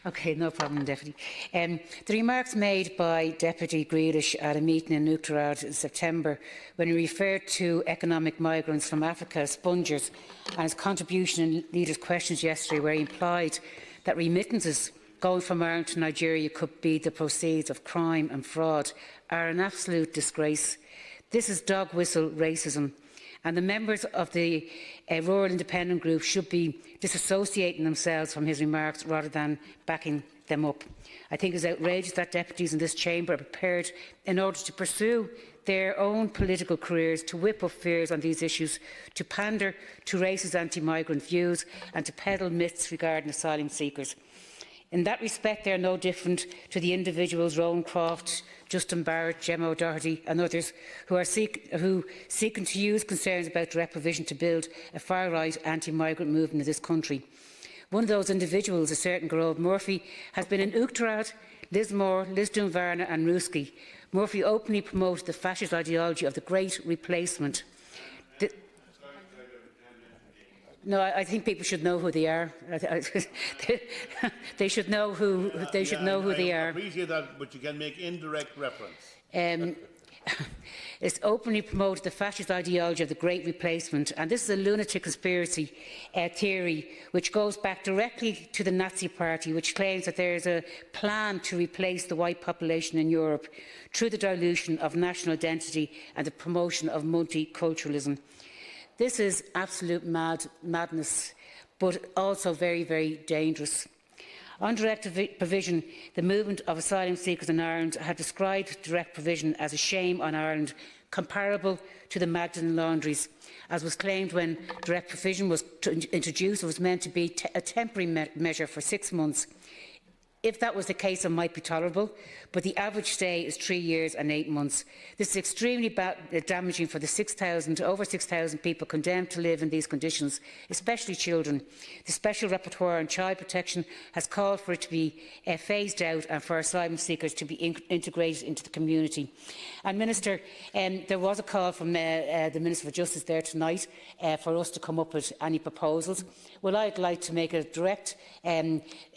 Okay, no problem, Deputy. The remarks made by Deputy Grealish at a meeting in Ouachtas in September, when he referred to economic migrants from Africa as spongers, and his contribution in leaders' questions yesterday, where he implied that remittances going from Ireland to Nigeria could be the proceeds of crime and fraud, are an absolute disgrace. This is dog-whistle racism, and the members of the Rural Independent Group should be disassociating themselves from his remarks rather than backing them up. I think it is outrageous that deputies in this chamber are prepared, in order to pursue their own political careers, to whip up fears on these issues, to pander to racist anti-migrant views and to peddle myths regarding asylum seekers. In that respect, they are no different to the individuals Rowan Croft, Justin Barrett, Gemma O'Doherty and others who seeking to use concerns about direct provision to build a far-right anti-migrant movement in this country. One of those individuals, a certain Gerald Murphy, has been in Ouachtas, Lismore, Lisdoonvarna and Ruski. Murphy openly promoted the fascist ideology of the Great Replacement. No, I think people should know who they are. They should know who they are. I appreciate that, but you can make indirect reference. It's openly promoted the fascist ideology of the Great Replacement, and this is a lunatic conspiracy theory which goes back directly to the Nazi Party, which claims that there is a plan to replace the white population in Europe through the dilution of national identity and the promotion of multiculturalism. This is absolute madness, but also very, very dangerous. On direct provision, the movement of asylum seekers in Ireland had described direct provision as a shame on Ireland, comparable to the Magdalen laundries. As was claimed when direct provision was introduced, it was meant to be a temporary measure for 6 months. If that was the case, it might be tolerable, but the average stay is 3 years and 8 months. This is extremely damaging for the over 6,000 people condemned to live in these conditions, especially children. The Special Rapporteur on Child Protection has called for it to be phased out and for asylum seekers to be integrated into the community. And Minister, there was a call from the Minister for Justice there tonight for us to come up with any proposals. Well, I'd like to make a direct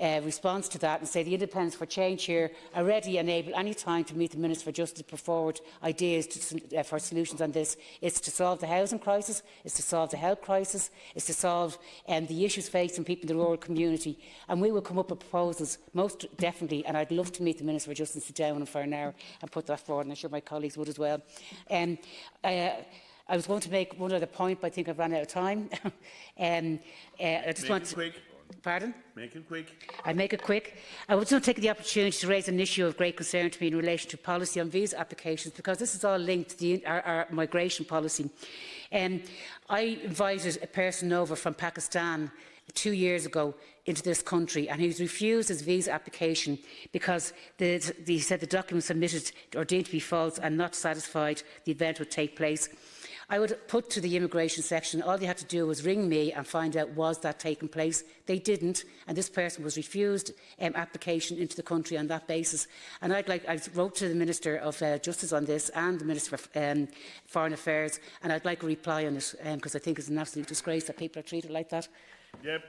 response to that and say the Independents for Change here are ready and able any time to meet the Minister for Justice to put forward ideas for solutions on this. It's to solve the housing crisis, it's to solve the health crisis, it's to solve the issues facing people in the rural community. And we will come up with proposals, most definitely, and I'd love to meet the Minister for Justice and sit down with him for an hour and put that forward, and I'm sure my colleagues would as well. I was going to make one other point, but I think I've run out of time. I just want to... Pardon? Make it quick. I'll make it quick. I would also take the opportunity to raise an issue of great concern to me in relation to policy on visa applications, because this is all linked to our migration policy. I invited a person over from Pakistan 2 years ago into this country, and he was refused his visa application because he said the documents submitted or deemed to be false and not satisfied the event would take place. I would put to the immigration section, all they had to do was ring me and find out was that taking place. They didn't, and this person was refused application into the country on that basis. And I wrote to the Minister of Justice on this and the Minister for Foreign Affairs, and I'd like a reply on it because I think it's an absolute disgrace that people are treated like that. Yep.